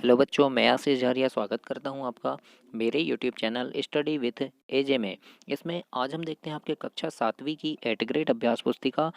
Hello बच्चों, मैं आशीष झारिया स्वागत करता हूं आपका मेरे यूट्यूब चैनल स्टडी विथ एजे में। इसमें आज हम देखते हैं आपके कक्षा 7वीं की एट ग्रेड अभ्यास पुस्तिका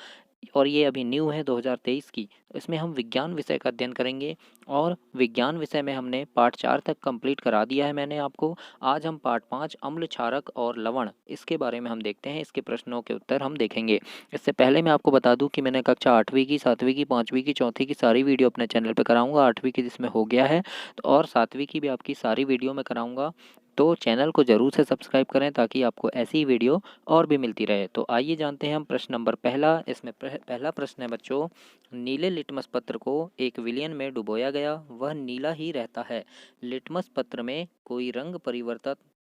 और ये अभी न्यू है 2023 की। तो इसमें हम विज्ञान विषय का अध्ययन करेंगे और विज्ञान विषय में हमने पार्ट 4 तक कंप्लीट करा दिया है मैंने आपको। आज हम पार्ट 5 अम्ल क्षारक और लवण इसके बारे में हम देखते हैं, इसके प्रश्नों के उत्तर हम देखेंगे। इससे पहले मैं आपको बता दूं कि मैंने कक्षा 8वीं की 7वीं की 5वीं की 4थी की सारी वीडियो अपने चैनल पर कराऊंगा। 8वीं की जिसमें हो गया है तो और 7वीं की भी आपकी सारी वीडियो मैं कराऊंगा। तो चैनल को ज़रूर से सब्सक्राइब करें ताकि आपको ऐसी वीडियो और भी मिलती रहे। तो आइए जानते हैं हम प्रश्न नंबर पहला। इसमें पहला प्रश्न है बच्चों, नीले लिटमस पत्र को एक विलयन में डुबोया गया, वह नीला ही रहता है। लिटमस पत्र में कोई रंग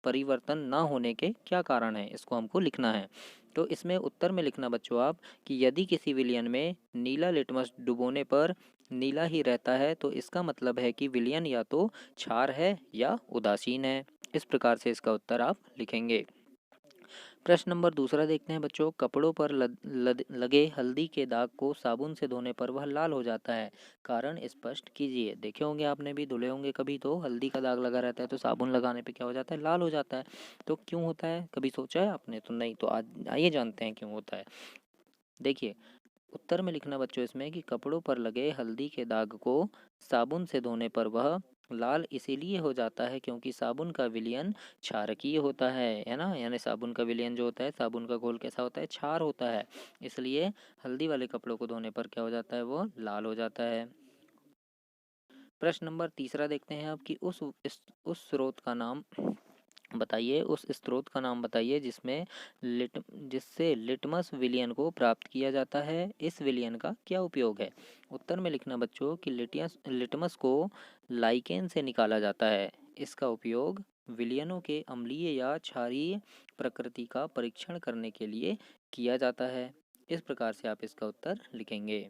परिवर्तन न होने के क्या कारण है, इसको हमको लिखना है। तो इसमें उत्तर में लिखना बच्चों आप कि यदि किसी विलयन में नीला लिटमस डुबोने पर नीला ही रहता है तो इसका मतलब है कि विलयन या तो क्षार है या उदासीन है। इस प्रकार से इसका उत्तर आप लिखेंगे। प्रश्न नंबर दूसरा देखते हैं बच्चों, कपड़ों पर लगे हल्दी के दाग को साबुन से धोने पर वह लाल हो जाता है, कारण स्पष्ट कीजिए। देखे होंगे आपने भी, धुले होंगे कभी, तो हल्दी का दाग लगा रहता है तो साबुन लगाने पे क्या हो जाता है, लाल हो जाता है। तो क्यों होता है, कभी सोचा है आपने? तो नहीं। तो आज आइए जानते हैं क्यों होता है। देखिए, उत्तर में लिखना बच्चों इसमें कि कपड़ों पर लगे हल्दी के दाग को साबुन से धोने पर वह लाल इसीलिए हो जाता है क्योंकि साबुन का विलयन क्षारकीय होता है ना। यानी साबुन का विलयन जो होता है, साबुन का घोल कैसा होता है, क्षार होता है। इसलिए हल्दी वाले कपड़ों को धोने पर क्या हो जाता है, वो लाल हो जाता है। प्रश्न नंबर तीसरा देखते हैं आप कि उस स्रोत का नाम बताइए, उस स्रोत का नाम बताइए जिससे लिटमस विलयन को प्राप्त किया जाता है। इस विलयन का क्या उपयोग है। उत्तर में लिखना बच्चों कि लिटमस को लाइकेन से निकाला जाता है। इसका उपयोग विलयनों के अम्लीय या क्षारीय प्रकृति का परीक्षण करने के लिए किया जाता है। इस प्रकार से आप इसका उत्तर लिखेंगे।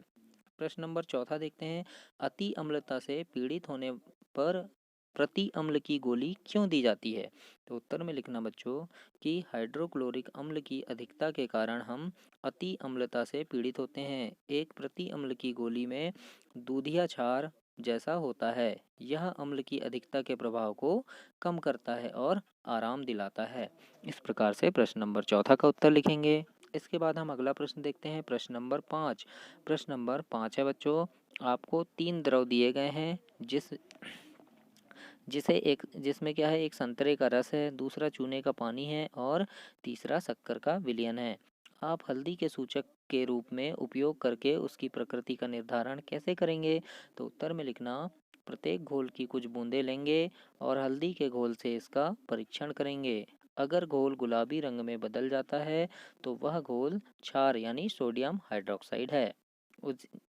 प्रश्न नंबर चौथा देखते हैं, अति अम्लता से पीड़ित होने पर प्रति अम्ल की गोली क्यों दी जाती है। तो उत्तर में लिखना बच्चों कि हाइड्रोक्लोरिक अम्ल की अधिकता के कारण हम अति अम्लता से पीड़ित होते हैं। एक प्रति अम्ल की गोली में दूधिया क्षार जैसा होता है। यह अम्ल की अधिकता के प्रभाव को कम करता है और आराम दिलाता है। इस प्रकार से प्रश्न नंबर चौथा का उत्तर लिखेंगे। इसके बाद हम अगला प्रश्न देखते हैं, प्रश्न नंबर 5। प्रश्न नंबर 5 है बच्चों, आपको 3 द्रव दिए गए हैं जिसमें क्या है, एक संतरे का रस है, दूसरा चूने का पानी है और तीसरा शक्कर का विलयन है। आप हल्दी के सूचक के रूप में उपयोग करके उसकी प्रकृति का निर्धारण कैसे करेंगे। तो उत्तर में लिखना, प्रत्येक घोल की कुछ बूंदें लेंगे और हल्दी के घोल से इसका परीक्षण करेंगे। अगर घोल गुलाबी रंग में बदल जाता है तो वह घोल क्षार यानी सोडियम हाइड्रोक्साइड है।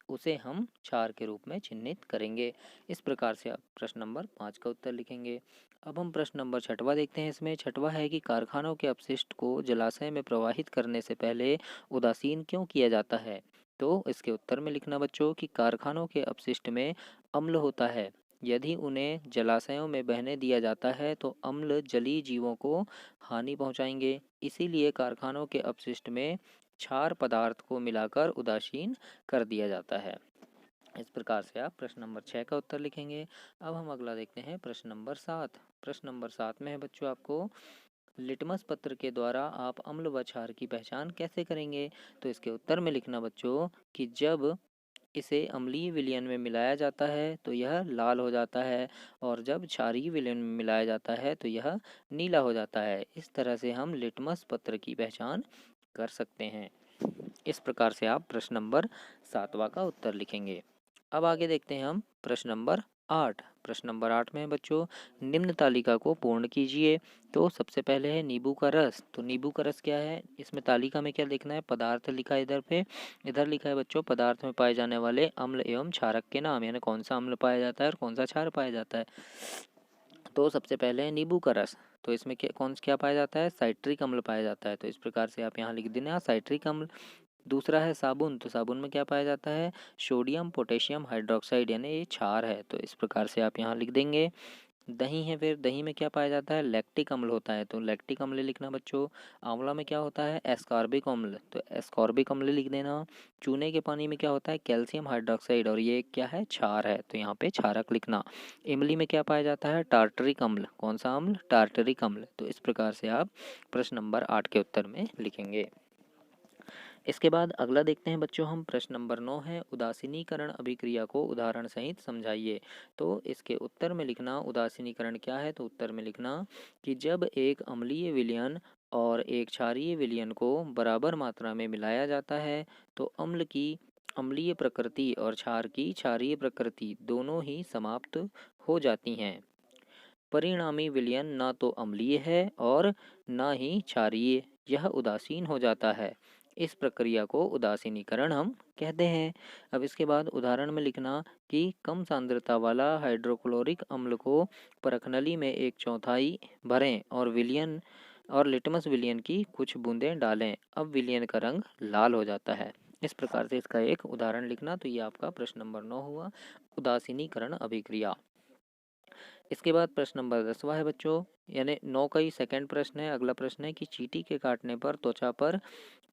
उसे हम क्षार के रूप में चिन्हित करेंगे। इस प्रकार से आप प्रश्न नंबर 5 का उत्तर लिखेंगे। अब हम प्रश्न नंबर 6वां देखते हैं। इसमें 6वां है कि कारखानों के अपशिष्ट को जलाशय में प्रवाहित करने से पहले उदासीन क्यों किया जाता है। तो इसके उत्तर में लिखना बच्चों कि कारखानों के अपशिष्ट में अम्ल होता है। यदि उन्हें जलाशयों में बहने दिया जाता है तो अम्ल जलीय जीवों को हानि पहुंचाएंगे। इसीलिए कारखानों के अपशिष्ट में क्षार पदार्थ को मिलाकर उदासीन कर दिया जाता है। इस प्रकार से आप प्रश्न नंबर 6 का उत्तर लिखेंगे। अब हम अगला देखते हैं, प्रश्न नंबर 7। प्रश्न नंबर 7 में है बच्चों, आपको लिटमस पत्र के द्वारा आप अम्ल व क्षार की पहचान कैसे करेंगे। तो इसके उत्तर में लिखना बच्चों कि जब इसे अम्लीय विलयन में मिलाया जाता है तो यह लाल हो जाता है और जब क्षारीय विलयन में मिलाया जाता है तो यह नीला हो जाता है। इस तरह से हम लिटमस पत्र की पहचान कर सकते हैं। इस प्रकार से आप प्रश्न नंबर 7वां का उत्तर लिखेंगे। अब आगे देखते हैं हम प्रश्न नंबर 8। प्रश्न नंबर 8 में है बच्चों, निम्न तालिका को पूर्ण कीजिए। तो सबसे पहले है नींबू का रस। तो नींबू का रस क्या है, इसमें तालिका में क्या लिखना है, पदार्थ लिखा है इधर पे। इधर लिखा है बच्चों पदार्थ में पाए जाने वाले अम्ल एवं क्षारक के नाम, यानी कौन सा अम्ल पाया जाता है और कौन सा क्षार पाया जाता है। तो सबसे पहले है नींबू का रस। तो इसमें क्या पाया जाता है, साइट्रिक अम्ल पाया जाता है। तो इस प्रकार से आप यहाँ लिख देना साइट्रिक अम्ल। दूसरा है साबुन। तो साबुन में क्या पाया जाता है, सोडियम पोटेशियम हाइड्रोक्साइड, यानी ये क्षार है। तो इस प्रकार से आप यहाँ लिख देंगे। दही है, फिर दही में क्या पाया जाता है, लैक्टिक अम्ल होता है, तो लैक्टिक अम्ल लिखना बच्चों। आंवला में क्या होता है, एस्कॉर्बिक अम्ल, तो एस्कॉर्बिक अम्ल लिख देना। चूने के पानी में क्या होता है, कैल्शियम हाइड्रोक्साइड, और ये क्या है, क्षार है, तो यहाँ पे क्षारक लिखना। इमली में क्या पाया जाता है, टार्टरिक अम्ल, कौन सा अम्ल, टार्टरिक अम्ल। तो इस प्रकार से आप प्रश्न नंबर 8 के उत्तर में लिखेंगे। इसके बाद अगला देखते हैं बच्चों हम, प्रश्न नंबर 9 है, उदासीनीकरण अभिक्रिया को उदाहरण सहित समझाइए। तो इसके उत्तर में लिखना उदासीनीकरण क्या है, तो उत्तर में लिखना कि जब एक अम्लीय विलयन और एक क्षारीय विलयन को बराबर मात्रा में मिलाया जाता है तो अम्ल की अम्लीय प्रकृति और क्षार की क्षारीय प्रकृति दोनों ही समाप्त हो जाती हैं। परिणामी विलयन ना तो अम्लीय है और ना ही क्षारीय, यह उदासीन हो जाता है। इस प्रक्रिया को उदासीनीकरण हम कहते हैं। अब इसके बाद उदाहरण में लिखना कि कम सांद्रता वाला हाइड्रोक्लोरिक अम्ल को परखनली में 1/4 भरें और विलयन और लिटमस विलयन की कुछ बूंदें डालें, अब विलयन का रंग लाल हो जाता है। इस प्रकार से इसका एक उदाहरण लिखना। तो ये आपका प्रश्न नंबर 9 हुआ, उदासीनीकरण अभिक्रिया। इसके बाद प्रश्न नंबर 10वां है बच्चों, यानी 9 का ही सेकंड प्रश्न है। अगला प्रश्न है कि चींटी के काटने पर त्वचा पर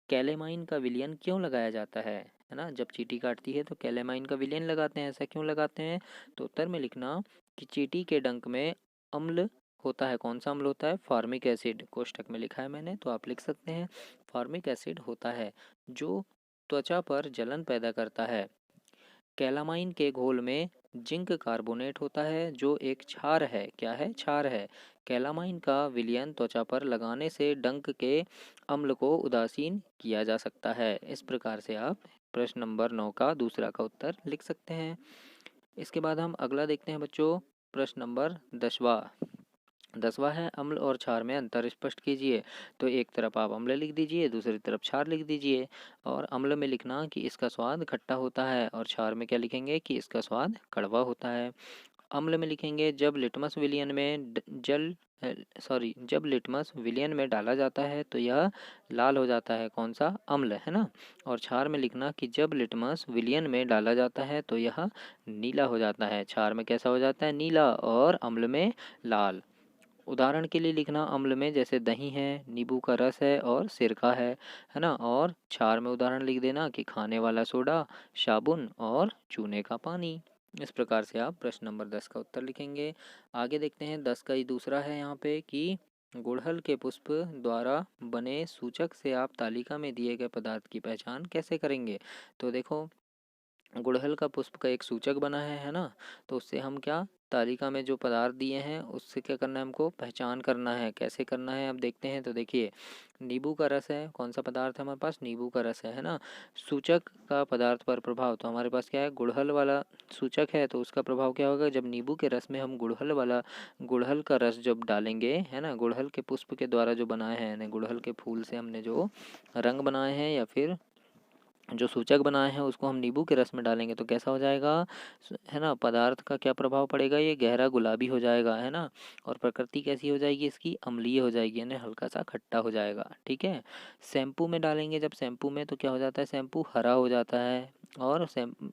कैलेमाइन का विलयन क्यों लगाया जाता है ना। जब चींटी काटती है तो कैलेमाइन का विलयन लगाते हैं, ऐसा क्यों लगाते हैं, तो उत्तर में लिखना कि चींटी के डंक में अम्ल होता है, कौन सा अम्ल होता है, फार्मिक एसिड, कोष्टक में लिखा है मैंने, तो आप लिख सकते हैं फार्मिक एसिड होता है जो त्वचा पर जलन पैदा करता है। कैलामाइन के घोल में जिंक कार्बोनेट होता है जो एक क्षार है, क्या है, क्षार है। कैलामाइन का विलयन त्वचा पर लगाने से डंक के अम्ल को उदासीन किया जा सकता है। इस प्रकार से आप प्रश्न नंबर 9 का दूसरा का उत्तर लिख सकते हैं। इसके बाद हम अगला देखते हैं बच्चों, प्रश्न नंबर 10वां। 10वां है, अम्ल और क्षार में अंतर स्पष्ट कीजिए। तो एक तरफ आप अम्ल लिख दीजिए, दूसरी तरफ क्षार लिख दीजिए। और अम्ल में लिखना कि इसका स्वाद खट्टा होता है, और क्षार में क्या लिखेंगे कि इसका स्वाद कड़वा होता है। अम्ल में लिखेंगे जब लिटमस विलियन में जब लिटमस विलियन में डाला जाता है तो यह लाल हो जाता है, कौन सा, अम्ल, है ना। और क्षार में लिखना कि जब लिटमस विलियन में डाला जाता है तो यह नीला हो जाता है। क्षार में कैसा हो जाता है, नीला, और अम्ल में लाल। उदाहरण के लिए लिखना अम्ल में जैसे दही है, नींबू का रस है और सिरका है ना। और क्षार में उदाहरण लिख देना कि खाने वाला सोडा, साबुन और चूने का पानी। इस प्रकार से आप प्रश्न नंबर 10 का उत्तर लिखेंगे। आगे देखते हैं 10 का ही दूसरा है यहाँ पे कि गुड़हल के पुष्प द्वारा बने सूचक से आप तालिका में दिए गए पदार्थ की पहचान कैसे करेंगे। तो देखो, गुड़हल का पुष्प का एक सूचक बना है ना, तो उससे हम क्या, तालिका में जो पदार्थ दिए हैं उससे क्या करना है, हमको पहचान करना है। कैसे करना है अब देखते हैं। तो देखिए, नींबू का रस है, कौन सा पदार्थ है हमारे पास, नींबू का रस है ना। सूचक का पदार्थ पर प्रभाव, तो हमारे पास क्या है, गुड़हल वाला सूचक है, तो उसका प्रभाव क्या होगा, जब नींबू के रस में हम गुड़हल का रस जब डालेंगे, है ना, गुड़हल के पुष्प के द्वारा जो बनाए हैं, यानी गुड़हल के फूल से हमने जो रंग बनाए हैं या फिर जो सूचक बनाए हैं उसको हम नींबू के रस में डालेंगे तो कैसा हो जाएगा, है ना, पदार्थ का क्या प्रभाव पड़ेगा, ये गहरा गुलाबी हो जाएगा, है ना। और प्रकृति कैसी हो जाएगी इसकी, अम्लीय हो जाएगी, यानी हल्का सा खट्टा हो जाएगा, ठीक है। शैम्पू में डालेंगे जब शैम्पू में, तो क्या हो जाता है, शैम्पू हरा हो जाता है, और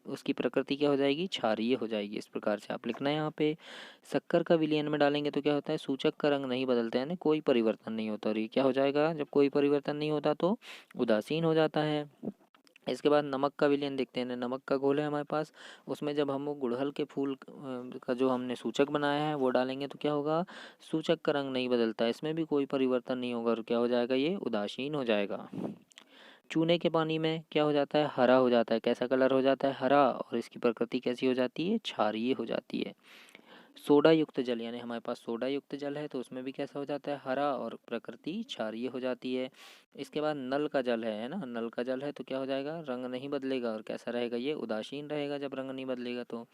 उसकी प्रकृति क्या हो जाएगी, क्षारीय हो जाएगी। इस प्रकार से आप लिखना है यहाँ पे। शक्कर का विलयन में डालेंगे तो क्या होता है, सूचक का रंग नहीं बदलता है, यानी कोई परिवर्तन नहीं होता, और ये क्या हो जाएगा, जब कोई परिवर्तन नहीं होता तो उदासीन हो जाता है। इसके बाद नमक का विलयन देखते हैं। नमक का घोल है हमारे पास, उसमें जब हम वो गुड़हल के फूल का जो हमने सूचक बनाया है वो डालेंगे तो क्या होगा, सूचक का रंग नहीं बदलता है, इसमें भी कोई परिवर्तन नहीं होगा, और क्या हो जाएगा, ये उदासीन हो जाएगा। चूने के पानी में क्या हो जाता है, हरा हो जाता है, कैसा कलर हो जाता है, हरा, और इसकी प्रकृति कैसी हो जाती है, क्षारीय हो जाती है। सोडा युक्त जल, यानी हमारे पास सोडा युक्त जल है तो उसमें भी कैसा हो जाता है, हरा, और प्रकृति क्षारीय हो जाती है। इसके बाद नल का जल है ना, नल का जल है तो क्या हो जाएगा, रंग नहीं बदलेगा, और कैसा रहेगा, ये उदासीन रहेगा जब रंग नहीं बदलेगा तो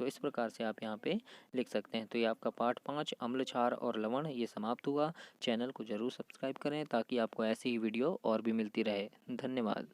इस प्रकार से आप यहाँ पे लिख सकते हैं। तो ये आपका पाठ 5 अम्ल, क्षार और लवण ये समाप्त हुआ। चैनल को ज़रूर सब्सक्राइब करें ताकि आपको ऐसी ही वीडियो और भी मिलती रहे। धन्यवाद।